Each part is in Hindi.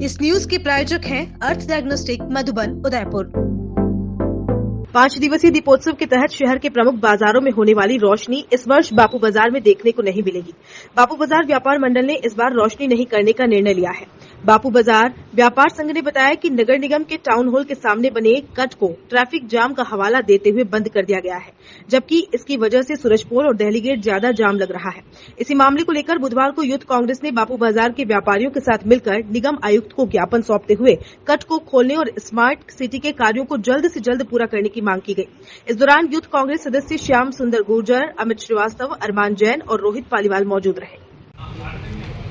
इस न्यूज के प्रायोजक हैं अर्थ डायग्नोस्टिक मधुबन उदयपुर। 5 दिवसीय दीपोत्सव के तहत शहर के प्रमुख बाजारों में होने वाली रोशनी इस वर्ष बापू बाजार में देखने को नहीं मिलेगी। बापू बाजार व्यापार मंडल ने इस बार रोशनी नहीं करने का निर्णय लिया है। बापू बाजार व्यापार संघ ने बताया कि नगर निगम के टाउन हॉल के सामने बने कट को ट्रैफिक जाम का हवाला देते हुए बंद कर दिया गया है, जबकि इसकी वजह से सूरजपोल और दिल्ली गेट ज्यादा जाम लग रहा है। इसी मामले को लेकर बुधवार को यूथ कांग्रेस ने बापू बाजार के व्यापारियों के साथ मिलकर निगम आयुक्त को ज्ञापन सौंपते हुए कट को खोलने और स्मार्ट सिटी के कार्यों को जल्द से जल्द पूरा करने की मांग की गई। इस दौरान यूथ कांग्रेस सदस्य श्याम सुंदर गुर्जर, अमित श्रीवास्तव, अरमान जैन और रोहित पालीवाल मौजूद रहे।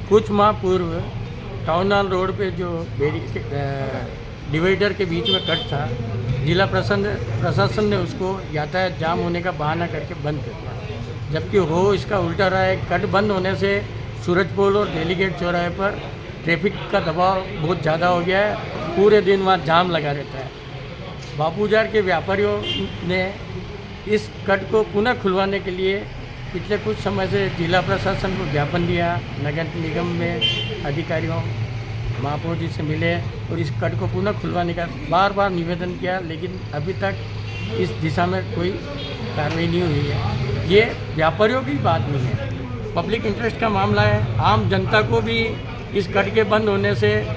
कुछ माह पूर्व टाउन हॉल रोड पे जो डिवाइडर के बीच में कट था, जिला प्रशासन ने उसको यातायात जाम होने का बहाना करके बंद कर दिया, जबकि हो इसका उल्टा रहा है। कट बंद होने से सूरजपोल और दिल्ली गेट चौराहे पर ट्रैफिक का दबाव बहुत ज़्यादा हो गया है। पूरे दिन वहाँ जाम लगा रहता है। बापू बाजार के व्यापारियों ने इस कट को पुनः खुलवाने के लिए पिछले कुछ समय से जिला प्रशासन को ज्ञापन दिया, नगर निगम में अधिकारियों महापौर जी से मिले और इस कट को पुनः खुलवाने का बार बार निवेदन किया, लेकिन अभी तक इस दिशा में कोई कार्रवाई नहीं हुई है। ये व्यापारियों की बात नहीं है, पब्लिक इंटरेस्ट का मामला है। आम जनता को भी इस कट के बंद होने से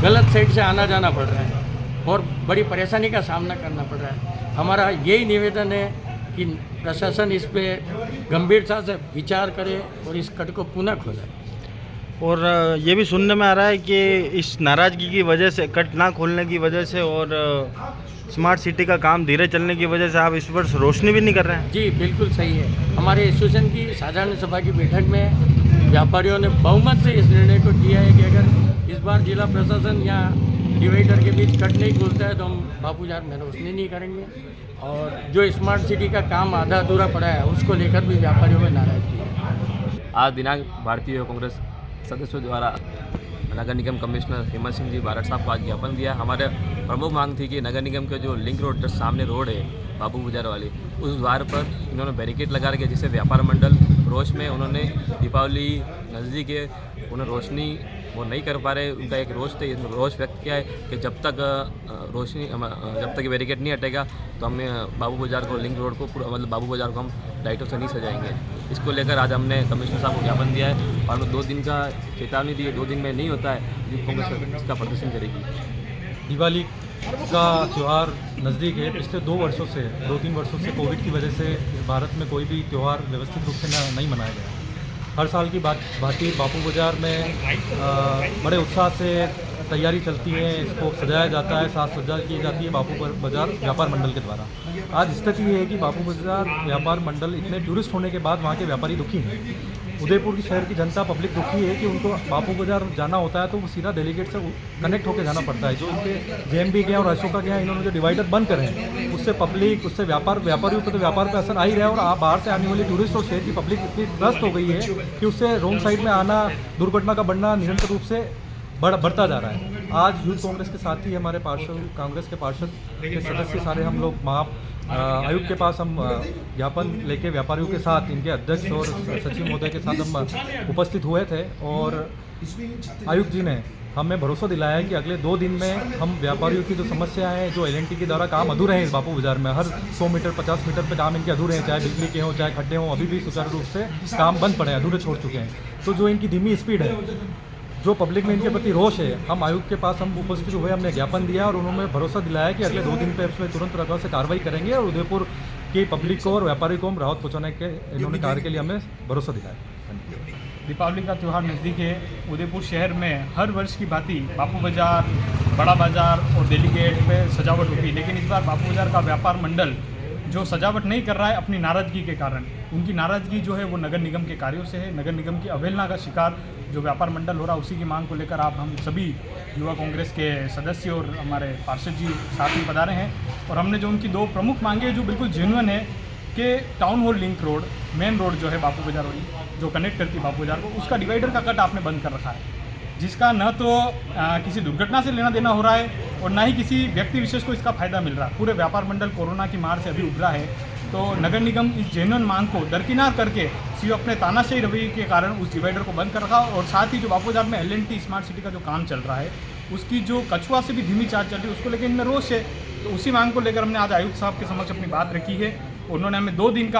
गलत साइड से आना जाना पड़ रहा है और बड़ी परेशानी का सामना करना पड़ रहा है। हमारा यही निवेदन है कि प्रशासन इस पे गंभीरता से विचार करे और इस कट को पुनः खोले। और ये भी सुनने में आ रहा है कि इस नाराज़गी की वजह से, कट ना खोलने की वजह से और स्मार्ट सिटी का काम धीरे चलने की वजह से आप इस वर्ष रोशनी भी नहीं कर रहे हैं। जी बिल्कुल सही है। हमारे एसोसिएशन की साधारण सभा की बैठक में व्यापारियों ने बहुमत से इस निर्णय को दिया है कि अगर इस बार जिला प्रशासन या डिवाइडर के बीच कट नहीं खोलता है तो हम बापू बाजार में रोशनी नहीं करेंगे। और जो स्मार्ट सिटी का काम आधा अधूरा पड़ा है उसको लेकर भी व्यापारियों में नाराजगी है। आज दिनांक भारतीय कांग्रेस सदस्यों द्वारा नगर निगम कमिश्नर हेमंत सिंह जी बारट साहब को आज ज्ञापन दिया। हमारे प्रमुख मांग थी कि नगर निगम के जो लिंक रोड सामने रोड है बापू बाजार वाली, उस द्वार पर इन्होंने बैरिकेड लगा रखे, जिससे व्यापार मंडल रोश में उन्होंने दीपावली नज़दीक है, उन्हें रोशनी वो नहीं कर पा रहे। उनका एक रोष व्यक्त किया है कि जब तक बैरिकेड नहीं हटेगा तो हम बापू बाजार को लिंक रोड को मतलब बापू बाजार को हम लाइटों से नहीं सजाएंगे। इसको लेकर आज हमने कमिश्नर साहब को ज्ञापन दिया है और 2 दिन का चेतावनी दी है। 2 दिन में नहीं होता है जो कांग्रेस इसका प्रदर्शन करेगी। दिवाली का त्यौहार नज़दीक है। पिछले 2-3 वर्षों से कोविड की वजह से भारत में कोई भी त्यौहार व्यवस्थित रूप से नहीं मनाया गया। हर साल की भांति बापू बाजार में बड़े उत्साह से तैयारी चलती है, इसको सजाया जाता है, साज सज्जा की जाती है बापू बाजार व्यापार मंडल के द्वारा। आज स्थिति ये है कि बापू बाजार व्यापार मंडल इतने टूरिस्ट होने के बाद वहाँ के व्यापारी दुखी हैं। उदयपुर की शहर की जनता पब्लिक दुखी है कि उनको बापू बाजार जाना होता है तो वो सीधा दिल्ली गेट से कनेक्ट होकर जाना पड़ता है। जो इनके जेएमबी के हैं और अशोका के हैं, इन्होंने जो डिवाइडर बंद करे हैं उससे पब्लिक, उससे व्यापारियों पर तो व्यापार पर असर आ ही रहा है। और आप बाहर से आने वाली टूरिस्ट और शहर की पब्लिक इतनी त्रस्त हो गई है कि उससे रोड साइड में आना, दुर्घटना का बढ़ना निरंतर रूप से बढ़ता जा रहा है। आज यूथ कांग्रेस के साथ ही हमारे कांग्रेस के पार्षद के सदस्य सारे हम लोग आयुक्त के पास हम ज्ञापन लेके व्यापारियों के साथ, इनके अध्यक्ष और सचिव महोदय के साथ हम उपस्थित हुए थे और आयुक्त जी ने हमें भरोसा दिलाया है कि अगले 2 दिन में हम व्यापारियों की जो समस्याएं हैं, जो LNT के द्वारा काम अधूरे हैं इस बापू बाजार में, हर 100 मीटर 50 मीटर पे काम इनके अधूरे हैं, चाहे बिजली के हों चाहे खड्डे हों, अभी भी सुचारू रूप से काम बंद पड़े हैं, अधूरे छोड़ चुके हैं। तो जो इनकी धीमी स्पीड है, जो पब्लिक में इनके प्रति रोष है, हम आयुक्त के पास हम उपस्थित हुए, हमने ज्ञापन दिया और उन्होंने भरोसा दिलाया कि अगले 2 दिन पे उसमें तुरंत प्रकार से कार्रवाई करेंगे और उदयपुर की पब्लिक को और व्यापारी को हम राहत पहुँचाने के इन्होंने कार्य के लिए हमें भरोसा दिलाया। दीपावली का त्यौहार नज़दीक है। उदयपुर शहर में हर वर्ष की भांति बापू बाजार, बड़ा बाजार और दिल्ली गेट पे सजावट होती है, लेकिन इस बार बापू बाजार का व्यापार मंडल जो सजावट नहीं कर रहा है अपनी नाराज़गी के कारण। उनकी नाराज़गी जो है वो नगर निगम के कार्यों से है। नगर निगम की अवहेलना का शिकार जो व्यापार मंडल हो रहा है, उसी की मांग को लेकर आप हम सभी युवा कांग्रेस के सदस्य और हमारे पार्षद जी साथ में पधारे हैं। और हमने जो उनकी 2 प्रमुख मांगे जो बिल्कुल जेन्युइन है कि town hall link road, main road जो है बापू बाजार वाली जो कनेक्ट करती है बापू बाजार को, उसका डिवाइडर का कट आपने बंद कर रखा है, जिसका न तो किसी दुर्घटना से लेना देना हो रहा है और ना ही किसी व्यक्ति विशेष को इसका फायदा मिल रहा है। पूरे व्यापार मंडल कोरोना की मार से अभी उभरा है तो नगर निगम इस जेन्युइन मांग को दरकिनार करके सिर्फ अपने तानाशाही रवैये के कारण उस डिवाइडर को बंद कर रखा और साथ ही जो बापू बाजार में LNT स्मार्ट सिटी का जो काम चल रहा है उसकी जो कछुआ से भी धीमी चाल चल रही है उसको लेकर इनमें रोष है। तो उसी मांग को लेकर हमने आज आयुक्त साहब के समक्ष अपनी बात रखी है। उन्होंने हमें 2 दिन का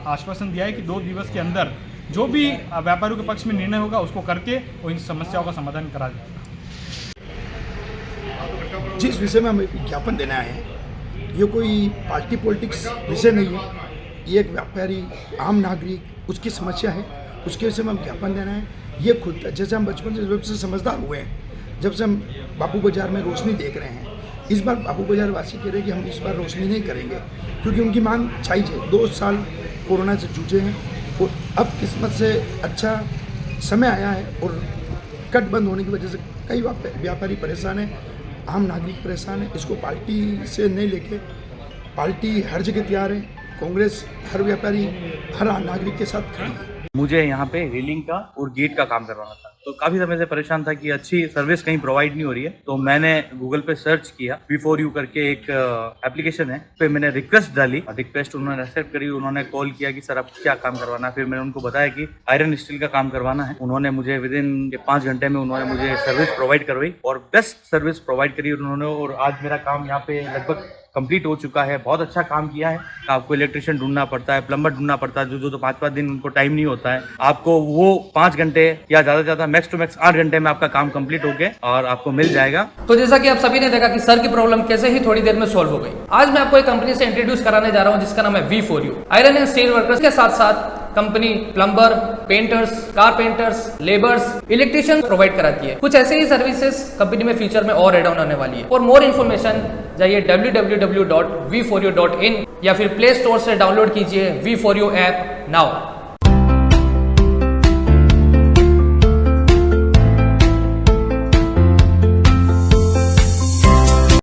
आश्वासन दिया है कि 2 दिवस के अंदर जो भी व्यापारियों के पक्ष में निर्णय होगा उसको करके और इन समस्याओं का समाधान करा जाएगा। जिस विषय में हमें विज्ञापन देना है ये कोई पार्टी पॉलिटिक्स विषय नहीं है, ये एक व्यापारी आम नागरिक उसकी समस्या है, उसके विषय में हम ज्ञापन देना है। ये खुद जैसे हम बचपन से जब से समझदार हुए हैं, जब से हम बापू बाजार में रोशनी देख रहे हैं, इस बार बापू बाजार वासी कह रहे हैं कि हम इस बार रोशनी नहीं करेंगे क्योंकि उनकी मांग जायज़ है। 2 साल कोरोना से जूझे हैं और अब किस्मत से अच्छा समय आया है और कट बंद होने की वजह से कई व्यापारी परेशान हैं, आम नागरिक परेशान है। इसको पार्टी से नहीं लेके पार्टी हर जगह तैयार है, कांग्रेस हर व्यापारी हर नागरिक के साथ खड़ी है। मुझे यहाँ पे रेलिंग का और गेट का काम करवाना था, तो काफ़ी समय से परेशान था कि अच्छी सर्विस कहीं प्रोवाइड नहीं हो रही है। तो मैंने गूगल पे सर्च किया, V4U करके एक एप्लीकेशन है, पे मैंने रिक्वेस्ट डाली, रिक्वेस्ट उन्होंने एक्सेप्ट करी। उन्होंने कॉल किया कि सर आपको क्या काम करवाना है। फिर मैंने उनको बताया कि आयरन स्टील का काम करवाना है। उन्होंने मुझे विदिन 5 घंटे में उन्होंने मुझे सर्विस प्रोवाइड करवाई और बेस्ट सर्विस प्रोवाइड करी उन्होंने। और आज मेरा काम यहाँ पे लगभग कंप्लीट हो चुका है। बहुत अच्छा काम किया है। आपको इलेक्ट्रिशियन ढूंढना पड़ता है, प्लम्बर ढूंढना पड़ता है, जो 5-5 दिन उनको टाइम नहीं होता है। आपको वो 5 घंटे या ज़्यादा से ज़्यादा मैक्स टू मैक्स 8 घंटे में आपका काम कंप्लीट हो गया और आपको मिल जाएगा। तो जैसा कि आप सभी ने देखा कि सर की प्रॉब्लम कैसे ही थोड़ी देर में सॉल्व हो गई। आज मैं आपको एक कंपनी से इंट्रोड्यूस कराने जा रहा हूं जिसका नाम है V4U। Iron and steel workers के साथ साथ company plumber, painters, carpenters, labours, electrician provide कराती है। कुछ ऐसे ही सर्विसेज कंपनी में फ्यूचर में और एड ऑन आने वाली है। और मोर इन्फॉर्मेशन जाइए www.v4u.in या फिर प्ले स्टोर से डाउनलोड कीजिए V4U ऐप नाउ।